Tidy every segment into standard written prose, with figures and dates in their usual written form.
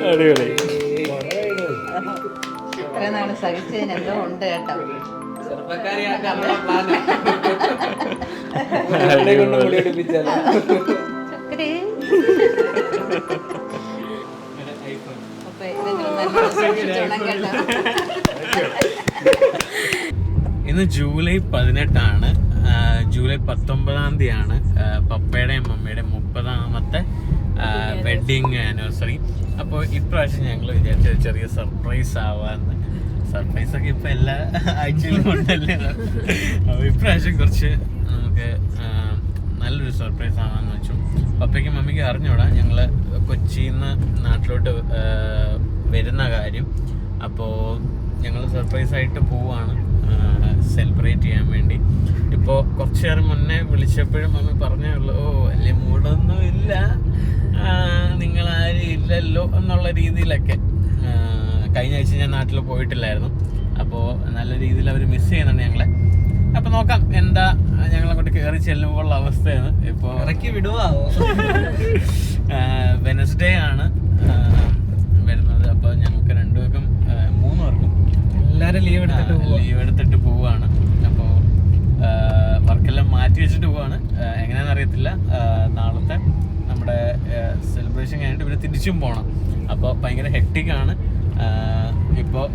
അടിപൊളി. ഇത്രയും നാള് സഹിച്ചതിന് എന്തോ ഉണ്ട് കേട്ടോ. ഇന്ന് ജൂലൈ 18 ജൂലൈ 19 പപ്പയുടെയും മമ്മിയുടെയും 30ാമത്തെ വെഡിങ് ആനിവേഴ്സറി. അപ്പോൾ ഇപ്രാവശ്യം ഞങ്ങൾ വിചാരിച്ചത് ചെറിയ സർപ്രൈസ് ആവാന്ന്. സർപ്രൈസൊക്കെ ഇപ്പം എല്ലാ ആഴ്ചയിലും ഉണ്ടല്ലേ. അപ്പോൾ ഇപ്രാവശ്യം കുറച്ച് നമുക്ക് നല്ലൊരു സർപ്രൈസ് ആവാന്ന് വെച്ചു. പപ്പയ്ക്കും മമ്മിക്കും അറിഞ്ഞൂടാ ഞങ്ങൾ കൊച്ചിയിൽ നിന്ന് നാട്ടിലോട്ട് വരുന്ന കാര്യം. അപ്പോൾ ഞങ്ങൾ സർപ്രൈസായിട്ട് പോവാണ് സെലിബ്രേറ്റ് ചെയ്യാൻ വേണ്ടി. ഇപ്പോൾ കുറച്ച് നേരം മുന്നേ വിളിച്ചപ്പോഴും മമ്മി പറഞ്ഞേ ഉള്ളൂ, വലിയ മൂടൊന്നും ഇല്ല, നിങ്ങളാരും ഇല്ലല്ലോ എന്നുള്ള രീതിയിലൊക്കെ. കഴിഞ്ഞ ആഴ്ച ഞാൻ നാട്ടിൽ പോയിട്ടില്ലായിരുന്നു. അപ്പോൾ നല്ല രീതിയിൽ അവർ മിസ് ചെയ്യുന്നുണ്ട് ഞങ്ങളെ. അപ്പോൾ നോക്കാം എന്താ ഞങ്ങളങ്ങോട്ട് കയറി ചെല്ലുമ്പോഴുള്ള അവസ്ഥയാണ്. ഇപ്പോൾ ഇറക്കി വിടുവാവോ. വെനസ്ഡേ ആണ് വരുന്നത്. അപ്പോൾ ഞങ്ങൾക്ക് 2 പേർക്കും 3 പേർക്കും എല്ലാവരും ലീവ് എടുത്തിട്ട് പോവുകയാണ്. അപ്പോൾ വർക്കെല്ലാം മാറ്റി വെച്ചിട്ട് പോവാണ്. എങ്ങനെയാണെന്ന് അറിയത്തില്ല. നാളത്തെ നമ്മുടെ സെലിബ്രേഷൻ കഴിഞ്ഞിട്ട് ഇവിടെ തിരിച്ചും പോകണം. അപ്പോൾ ഭയങ്കര ഹെക്ടിക്കാണ്. ഇപ്പോൾ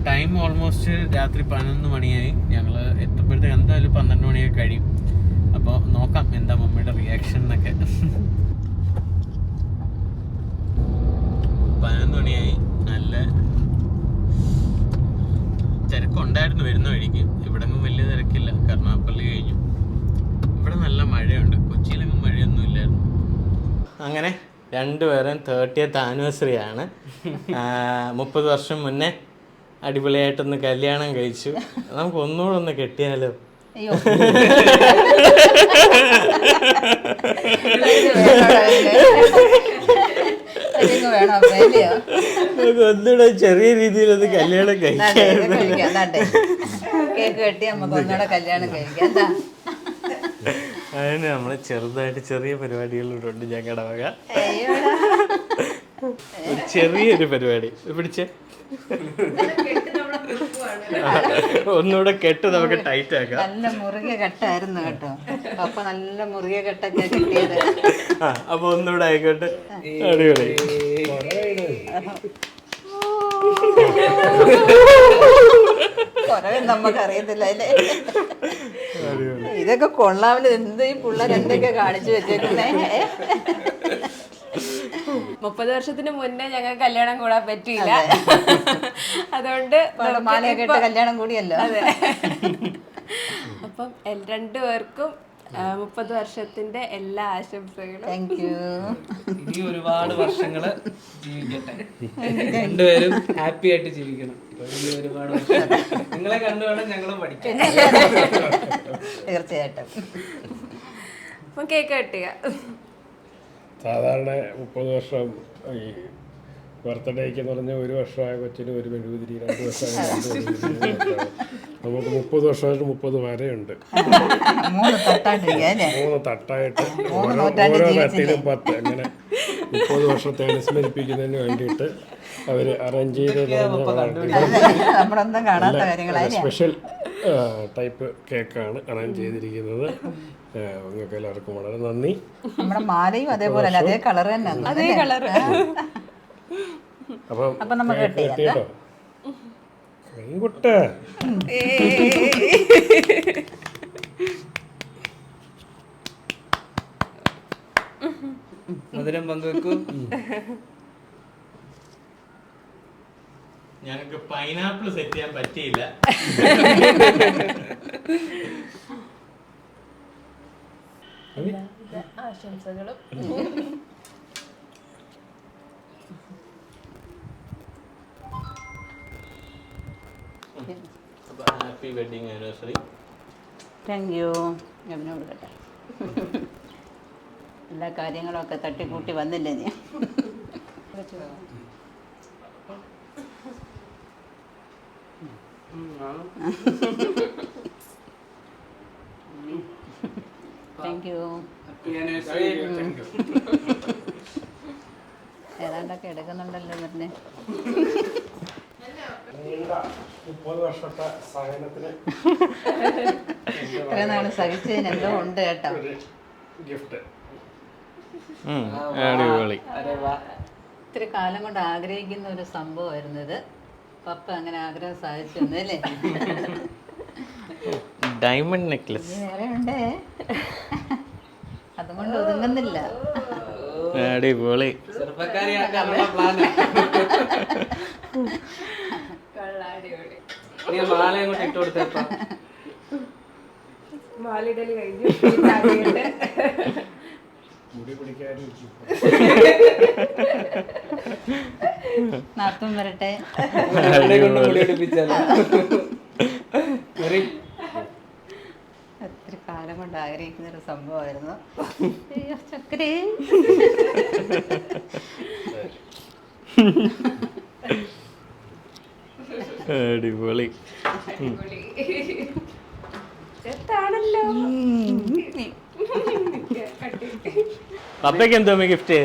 ടൈം ഓൾമോസ്റ്റ് രാത്രി 11 മണിയായി. ഞങ്ങൾ എത്തുമ്പോഴത്തേക്ക് എന്തായാലും 12 മണിയൊക്കെ കഴിയും. അപ്പോൾ നോക്കാം എന്താ മമ്മിയുടെ റിയാക്ഷൻ എന്നൊക്കെ. 11 മണിയായി. നല്ല തിരക്കുണ്ടായിരുന്നു വരുന്ന വഴിക്ക്. ഇവിടെങ്ങും വലിയ തിരക്കില്ല. കരുനാഗപ്പള്ളി കഴിഞ്ഞു. ഇവിടെ നല്ല മഴയുണ്ട്. കൊച്ചിയിലെങ്ങും മഴയൊന്നും ഇല്ലായിരുന്നു. അങ്ങനെ രണ്ടുപേരും 30th ആനിവേഴ്സറി ആണ്. 30 വർഷം മുന്നേ അടിപൊളിയായിട്ടൊന്ന് കല്യാണം കഴിച്ചു. നമുക്ക് ഒന്നുകൂടെ ഒന്ന് കെട്ടിയാലോ? ഒന്നുകൂടെ ചെറിയ രീതിയിലൊന്ന് കല്യാണം കഴിക്കാം. അതിന് നമ്മള് ചെറുതായിട്ട് ചെറിയ പരിപാടികളിലൂടെ ഉണ്ട് ഞങ്ങളുടെ വക. ചെറിയൊരു പരിപാടി പിടിച്ചേ. ഒന്നുകൂടെ കെട്ട് നമുക്ക് ടൈറ്റ് ആക്കാം. നല്ല മുറുകിയ കെട്ടായിരുന്നു കേട്ടോ. അപ്പൊ നല്ല മുറുകിയ കെട്ടൊക്കെ കിട്ടിയത്. അപ്പൊ ഒന്നുകൂടെ ആയിക്കോട്ടെ. അടിപൊളി. കൊറേ നമുക്ക് അറിയത്തില്ല അല്ലേ. ഇതൊക്കെ കൊള്ളാവില്ല. എന്ത് ഈ പിള്ളേർ എന്തൊക്കെ കാണിച്ചു വെച്ചേക്കുന്നേ. 30 വർഷത്തിന് മുന്നേ ഞങ്ങൾക്ക് കല്യാണം കൂടാൻ പറ്റിയില്ല. അതുകൊണ്ട് മാലയൊക്കെ ഇട്ട് കല്യാണം കൂടിയല്ലോ. അതെ. അപ്പം 2 പേർക്കും 30 വർഷത്തിന്റെ എല്ലാ ആശംസകളും. Thank you. ഇനി ഒരുപാട് വർഷങ്ങള് ജീവിക്കട്ടെ. രണ്ടുപേരും ഹാപ്പി ആയിട്ട് ജീവിക്കണം. ഒരുപാട് വർഷം നിങ്ങളെ കണ്ടുവേണം ഞങ്ങളും പഠിക്കാം. തീർച്ചയായിട്ടും. അപ്പം കേക്ക് കട്ടിയ സാധാരണ 30 വർഷം ഈ ബർത്ത്ഡേക്ക് എന്ന് പറഞ്ഞാൽ 1 വർഷമായ കൊച്ചിന് 1 മെഴുകുതിരി, 2 വർഷമായ 2 മെഴുകുതിരി. നമുക്ക് 30 വർഷമായിട്ട് 30 വരെയുണ്ട്. 3 തട്ടായിട്ട് ഓരോ തട്ടിലും 10. അങ്ങനെ 30 വർഷത്തെ അനുസ്മരിപ്പിക്കുന്നതിന് വേണ്ടിയിട്ട് അവർ അറേഞ്ച് ചെയ്ത് സ്പെഷ്യൽ ടൈപ്പ് കേക്കാണ് അറേഞ്ച് ചെയ്തിരിക്കുന്നത്. നിങ്ങൾക്ക് എല്ലാവർക്കും വളരെ നന്ദി. നമ്മുടെ മാലയും അതേപോലെ അതേ കളർ തന്നെ. അതേ കളർ. അപ്പൊ നമുക്ക് കേട്ടോ പെൺകുട്ട. മധുരം പങ്കുവെക്കൂ. ഞങ്ങൾക്ക് പൈനാപ്പിൾ സെറ്റ് ചെയ്യാൻ പറ്റിയില്ല. ആശംസകളും. Happy wedding anniversary. Thank you. അവനോട് കേട്ടെ എല്ലാ കാര്യങ്ങളൊക്കെ തട്ടിക്കൂട്ടി വന്നില്ലേ നീ. Thank you. ഏതാണ്ടൊക്കെ എന്തൊക്കെ എടുക്കുന്നുണ്ടല്ലോ പറഞ്ഞേ. നീണ്ട 30 വർഷത്തെ സഹനത്തിന് ഇത്ര നാള് സഹിച്ചതിന് എന്തോ ഉണ്ട് കേട്ടോ. ഒരു ഗിഫ്റ്റ്. അടിപൊളി. ഇത്തിരി കാലം കൊണ്ട് ആഗ്രഹിക്കുന്ന ഒരു സംഭവമായിരുന്നു ഇത്. പപ്പ അങ്ങനെ ആഗ്രഹം സാധിച്ചു തന്നല്ലേ. Diamond necklace. വേറെ ഉണ്ടേ, അതുകൊണ്ട് ഒതുങ്ങുന്നില്ല. അടിപൊളി. ചെറുപ്പക്കാരിയാക്കാനുള്ള പ്ലാനാ. നീ മാല അങ്ങോട്ട് ഇട്ട് കൊടുത്തേപ്പാ. മാലിടല് കഴിഞ്ഞു. മുടി പിടിക്കാനും നാത്തും വരട്ടെ. എന്നെ കൊണ്ട് മുടി പിടിപ്പിച്ചാലോ? ഒത്തിരി കാലം കൊണ്ട് ആഗ്രഹിക്കുന്ന ഒരു സംഭവമായിരുന്നു. അയ്യോ ചക്കരേ. അടിപൊളി. ചെത്താണല്ലോ. പപ്പയ്ക്ക് എന്തോ ഗിഫ്റ്റ്?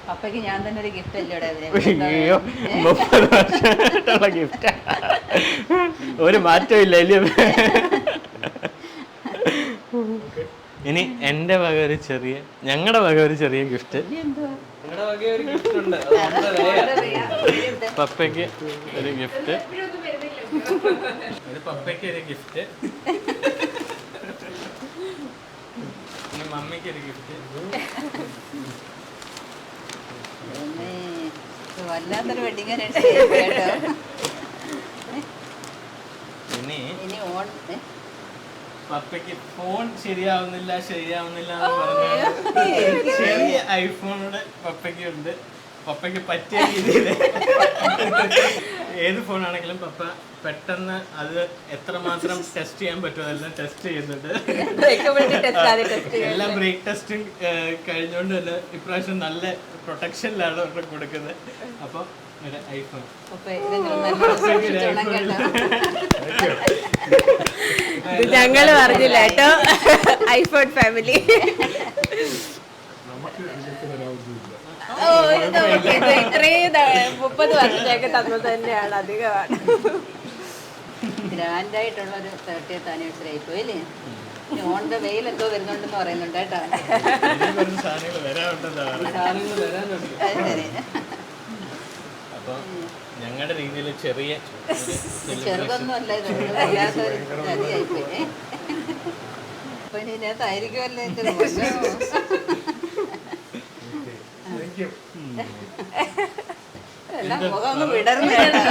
പപ്പയ്ക്ക് ഞാൻ തന്നെ ഒരു ഗിഫ്റ്റ് അല്ലേ അയ്യോ 30 വർഷമായിട്ടുള്ള ഗിഫ്റ്റ്. ഒരു മാറ്റവും ഇല്ല അല്ലേ? ഇനി എൻ്റെ വക ഒരു ചെറിയ, ഞങ്ങളുടെ വക ഒരു ചെറിയ ഗിഫ്റ്റ്. നിങ്ങളുടെ വകെ ഒരു ഗിഫ്റ്റ് ഉണ്ട്. പപ്പയ്ക്ക് ഒരു ഗിഫ്റ്റ്. ഇത് പപ്പയ്ക്ക് ഒരു ഗിഫ്റ്റ്. ഇനി മമ്മിക്ക് ഒരു ഗിഫ്റ്റ്. വല്ലാത്തൊരു വെഡിങ് കേട്ടോ. ഇനി ഇനി ഓൺ പപ്പയ്ക്ക് ഫോൺ ശരിയാവുന്നില്ല എന്ന് പറഞ്ഞു ചെറിയ ഐഫോണോട് പപ്പയ്ക്ക് ഉണ്ട്. പപ്പയ്ക്ക് പറ്റിയ രീതിയിൽ ഏത് ഫോണാണെങ്കിലും പപ്പ പെട്ടെന്ന് അത് എത്രമാത്രം ടെസ്റ്റ് ചെയ്യാൻ പറ്റുമോ അതെല്ലാം ടെസ്റ്റ് ചെയ്യുന്നുണ്ട്. എല്ലാം ബ്രേക്ക് ടെസ്റ്റും കഴിഞ്ഞുകൊണ്ട് തന്നെ ഇപ്രാവശ്യം നല്ല പ്രൊട്ടക്ഷനിലാണ് അവർക്ക് കൊടുക്കുന്നത്. അപ്പോൾ ഒരു ഐഫോൺ. ഞങ്ങള് പറഞ്ഞില്ല കേട്ടോ, ഐഫോൺ ഫാമിലി. ഇത്രയും 30 വർഷത്തേക്ക് തന്നത് തന്നെയാണ്, അധികമാണ്. ഗ്രാൻഡായിട്ടുള്ള ഒരു 30th ആനിവേഴ്സറി ആയിപ്പോയി അല്ലേ. ഓൺ ദ വെയിലെന്തോ വരുന്നുണ്ടെന്ന് പറയുന്നുണ്ട് കേട്ടോ. അപ്പം ഞങ്ങളുടെ രീതിയിൽ ചെറിയ ചെറുതൊന്നും അല്ല ഇത്, വല്ലാത്തൊരു ചതിയായിപ്പോയി. അപ്പൊ ഇനി ഇതിനകത്തായിരിക്കുമല്ലേ എല്ലാം മുഖം ഒന്ന് വിടർന്നു കേട്ടോ.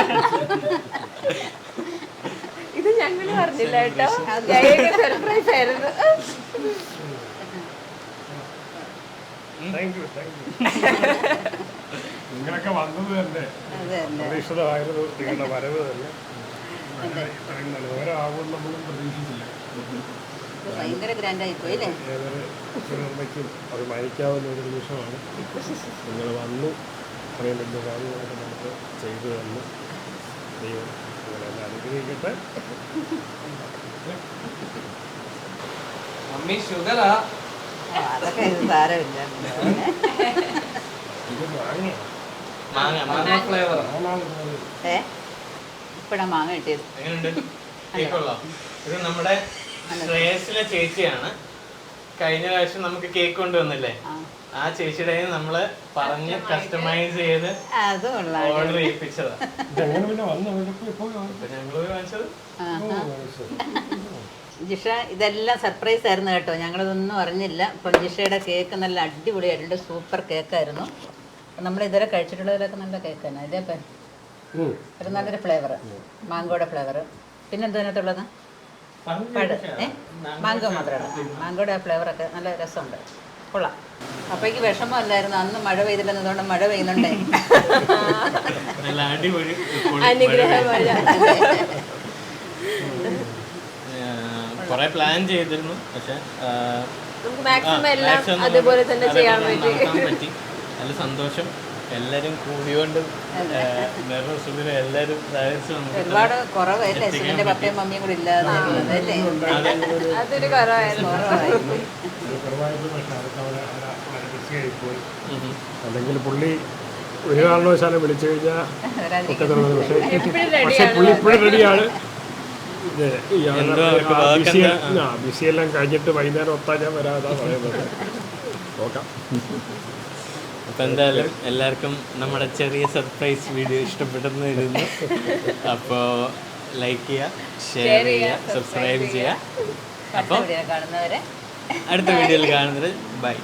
ഇത് ഞങ്ങള് പറഞ്ഞില്ല കേട്ടോ, സർപ്രൈസ് ആയിരുന്നു. നിങ്ങളൊക്കെ വന്നത് തന്നെ പ്രതീക്ഷിതമായിരുന്നു. നിങ്ങളുടെ വരവ് തന്നെ ഇത്രയും നിലവാരമാകുമെന്ന് നമ്മളും പ്രതീക്ഷിച്ചില്ല. ഭയങ്കര ഗ്രാൻഡായി പോയി അല്ലേ. ഏതൊരു നിർമ്മയ്ക്കും അഭിമാനിക്കാവുന്ന ഒരു നിമിഷമാണ്. നിങ്ങൾ വന്നു, അത്രയും വലിയ കാര്യങ്ങളൊക്കെ നമുക്ക് ചെയ്തു തന്നു. ദൈവം നിങ്ങളെല്ലാം അനുഗ്രഹിക്കട്ടെ. മമ്മി ഷുഗറാ. അതൊക്കെ ഇത് സാരമില്ല. ഇത് വാങ്ങി മാങ്ങ ഫ്ലേവർ. ഇപ്പഴാ മാങ്ങ കിട്ടിയത്. എങ്ങനെയുണ്ട്? കേക്കുള്ളോ? ഇത് നമ്മുടെ ശ്രേയസിലെ ചേച്ചിയാണ്. കഴിഞ്ഞ പ്രാവശ്യം നമുക്ക് കേക്ക് കൊണ്ടുവന്നില്ലേ, ആ ചേച്ചിയുടെ നമ്മള് പറഞ്ഞ് കസ്റ്റമൈസ് ചെയ്ത് ഓർഡർ ചെയ്യിപ്പിച്ചതാ. ഞങ്ങള് വാങ്ങിച്ചത്. ജിഷ ഇതെല്ലാം സർപ്രൈസ് ആയിരുന്നു കേട്ടോ, ഞങ്ങളിതൊന്നും അറിഞ്ഞില്ല. അപ്പം ജിഷയുടെ കേക്ക് നല്ല അടിപൊളിയായിട്ടുണ്ട്, സൂപ്പർ കേക്കായിരുന്നു. നമ്മൾ ഇതുവരെ കഴിച്ചിട്ടുള്ളതിലൊക്കെ നല്ല കേക്കാണ്. ഇതേപ്പം ഒരു നല്ലൊരു ഫ്ലേവർ, മാങ്കോയുടെ ഫ്ലേവർ. പിന്നെന്താ അതിനകത്തുള്ളത്? മാങ്കോ മാത്രമാണ്. മാങ്കോയുടെ ആ ഫ്ലേവറൊക്കെ നല്ല രസമുണ്ട്, കൊള്ളാം. അപ്പോഴേക്ക് വിഷമമല്ലായിരുന്നു, അന്ന് മഴ പെയ്തില്ലെന്ന്, അതുകൊണ്ട് മഴ പെയ്യുന്നുണ്ടേ. അനുഗ്രഹം മഴ. കുറെ പ്ലാൻ ചെയ്തിരുന്നു, പക്ഷെ നമുക്ക് മാക്സിമം എല്ലാം അതുപോലെ തന്നെ ചെയ്യാൻ പറ്റി. നല്ല സന്തോഷം. എല്ലാരും കൂടിയോണ്ട് എല്ലാരും ഒരുപാട് കുറവല്ലേ, സുനിന്റെ പപ്പയും മമ്മിയും കൂടി ഇല്ലാതെ അതൊരു കുറവായിരുന്നു. അല്ലെങ്കിൽ പുള്ളി ഒരു കാരണവശാലും വിളിച്ചു കഴിഞ്ഞാൽ ഒക്കെ തരുന്നത്. പക്ഷേ എപ്പോഴും പുള്ളി ഇപ്പോഴും റെഡിയാണ്. എന്തോ അവർക്ക് ബിസിയെല്ലാം കഴിഞ്ഞിട്ട് വൈകുന്നേരം ഒത്താൻ ഞാൻ വരാതാ പറയുന്നത്. നോക്കാം. അപ്പം എന്തായാലും എല്ലാവർക്കും നമ്മുടെ ചെറിയ സർപ്രൈസ് വീഡിയോ ഇഷ്ടപ്പെട്ടെന്ന് കരുതുന്നു. അപ്പോൾ ലൈക്ക് ചെയ്യുക, ഷെയർ ചെയ്യുക, സബ്സ്ക്രൈബ് ചെയ്യുക. അപ്പോൾ കാണുന്നവരെ അടുത്ത വീഡിയോയിൽ കാണുന്നത് ബൈ.